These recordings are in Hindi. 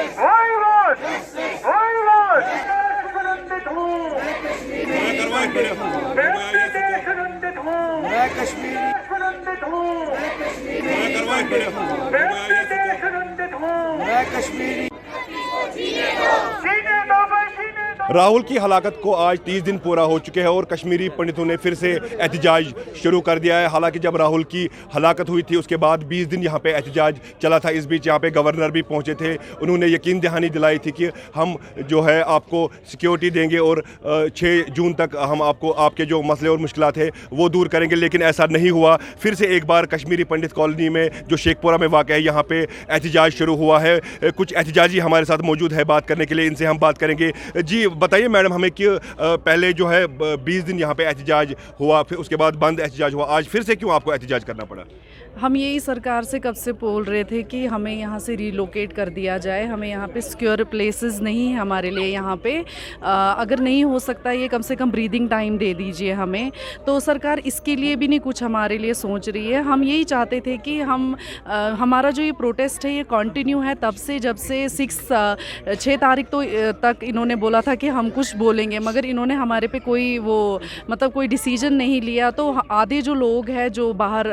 Why not? Why not? सुगंधित हूँ, मैं देश सुगंधित हूँ, मैं कश्मीरी सुगंधित हूँ, मैं देश सुगंधित हूँ, मैं कश्मीरी सीने दो भाई, सीने दो। राहुल की हलाकत को आज 30 दिन पूरा हो चुके हैं और कश्मीरी पंडितों ने फिर से एहतजाज शुरू कर दिया है। हालांकि जब राहुल की हलाकत हुई थी उसके बाद 20 दिन यहाँ पे एहतजाज चला था। इस बीच यहाँ पे गवर्नर भी पहुँचे थे, उन्होंने यकीन दहानी दिलाई थी कि हम जो है आपको सिक्योरिटी देंगे और 6 जून तक हम आपको आपके जो मसले और मुश्किलात है वो दूर करेंगे, लेकिन ऐसा नहीं हुआ। फिर से एक बार कश्मीरी पंडित कॉलोनी में जो शेखपुरा में वाक़ है यहाँ पे एहतजाज शुरू हुआ है। कुछ एहतजाजी हमारे साथ मौजूद है बात करने के लिए, इनसे हम बात करेंगे। जी बताइए मैडम हमें कि पहले जो है 20 दिन यहाँ पे एहतजाज हुआ, फिर उसके बाद बंद एहतजाज हुआ, आज फिर से क्यों आपको एहतजाज करना पड़ा? हम यही सरकार से कब से बोल रहे थे कि हमें यहाँ से रिलोकेट कर दिया जाए, हमें यहाँ पे सिक्योर प्लेसेस नहीं है हमारे लिए यहाँ पे। अगर नहीं हो सकता ये कम से कम ब्रीदिंग टाइम दे दीजिए हमें। तो सरकार इसके लिए भी नहीं कुछ हमारे लिए सोच रही है। हम यही चाहते थे कि हमारा जो ये प्रोटेस्ट है ये कंटिन्यू है तब से, जब से 6 तारीख तक इन्होंने बोला था कि हम कुछ बोलेंगे, मगर इन्होंने हमारे पे कोई कोई डिसीजन नहीं लिया। तो आधे जो लोग हैं जो बाहर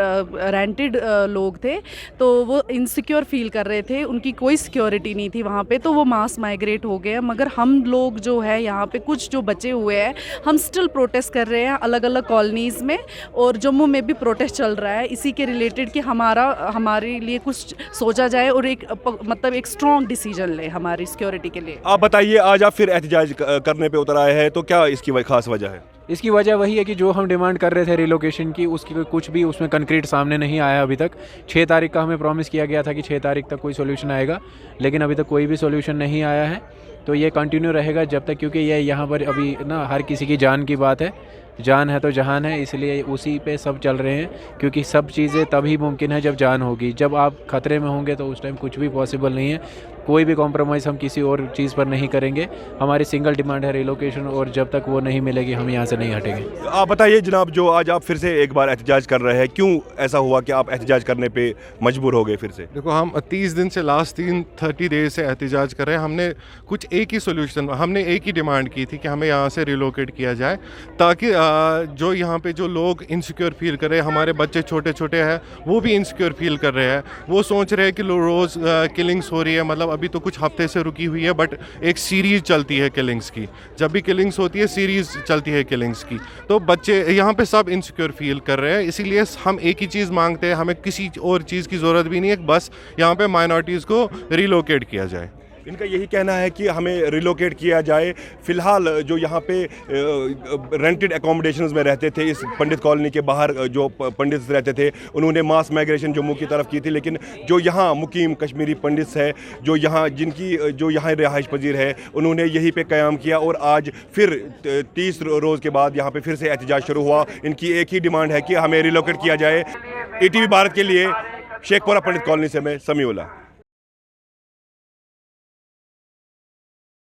रेंटेड लोग थे तो वो इनसिक्योर फील कर रहे थे, उनकी कोई सिक्योरिटी नहीं थी वहाँ पे, तो वो मास माइग्रेट हो गए। मगर हम लोग जो है यहाँ पे कुछ जो बचे हुए हैं हम स्टिल प्रोटेस्ट कर रहे हैं अलग अलग कॉलोनीज़ में, और जम्मू में भी प्रोटेस्ट चल रहा है इसी के रिलेटेड कि हमारे लिए कुछ सोचा जाए और एक स्ट्रॉन्ग डिसीजन ले हमारी सिक्योरिटी के लिए। आप बताइए, आज आप फिर एहतजाज करने पे उतर आए हैं, तो क्या इसकी खास वजह है? इसकी वजह वही है कि जो हम डिमांड कर रहे थे रिलोकेशन की, उसकी कुछ भी उसमें कंक्रीट सामने नहीं आया अभी तक। 6 तारीख का हमें प्रॉमिस किया गया था कि 6 तारीख तक कोई सोल्यूशन आएगा, लेकिन अभी तक कोई भी सोल्यूशन नहीं आया है। तो ये कंटिन्यू रहेगा जब तक, क्योंकि ये यहाँ पर अभी ना हर किसी की जान की बात है, जान है तो जहान है, इसलिए उसी पे सब चल रहे हैं। क्योंकि सब चीज़ें तभी मुमकिन है जब जान होगी, जब आप खतरे में होंगे तो उस टाइम कुछ भी पॉसिबल नहीं है। कोई भी कॉम्प्रोमाइज़ हम किसी और चीज़ पर नहीं करेंगे। हमारी सिंगल डिमांड है रिलोकेशन, और जब तक वो नहीं मिलेगी हम यहाँ से नहीं हटेंगे। आप बताइए जनाब, जो आज आप फिर से एक बार एहतजाज कर रहे हैं, क्यों ऐसा हुआ कि आप एहतजाज करने पे मजबूर हो गए फिर से? देखो, हम 30 दिन से लास्ट 30 डेज से एहतजाज कर रहे हैं। हमने कुछ एक ही सोल्यूशन, हमने एक ही डिमांड की थी कि हमें यहाँ से रिलोकेट किया जाए, ताकि जो यहाँ पे जो लोग इनसिक्योर फील कर रहे हैं, हमारे बच्चे छोटे छोटे हैं वो भी इनसिक्योर फील कर रहे हैं। वो सोच रहे हैं कि रोज़ किलिंग्स हो रही है, मतलब अभी तो कुछ हफ्ते से रुकी हुई है, बट एक सीरीज़ चलती है किलिंग्स की। जब भी किलिंग्स होती है सीरीज़ चलती है किलिंग्स की। तो बच्चे यहाँ पे सब इनसिक्योर फील कर रहे हैं, इसीलिए हम एक ही चीज़ मांगते हैं, हमें किसी और चीज़ की ज़रूरत भी नहीं है, बस यहाँ पे माइनॉरिटीज़ को रिलोकेट किया जाए। इनका यही कहना है कि हमें रिलोकेट किया जाए। फ़िलहाल जो यहाँ पे रेंटेड एकोमोडेशंस में रहते थे, इस पंडित कॉलोनी के बाहर जो पंडित रहते थे, उन्होंने मास माइग्रेशन जम्मू की तरफ की थी, लेकिन जो यहाँ मुकीम कश्मीरी पंडित है, जो यहाँ रिहाइश पजीर है, उन्होंने यहीं पे क़याम किया। और आज फिर 30 रोज़ के बाद यहाँ पे फिर से एहतजाज शुरू हुआ। इनकी एक ही डिमांड है कि हमें रिलोकेट किया जाए। ETV भारत के लिए शेखपुरा पंडित कॉलोनी से मैं समीउल्लाह।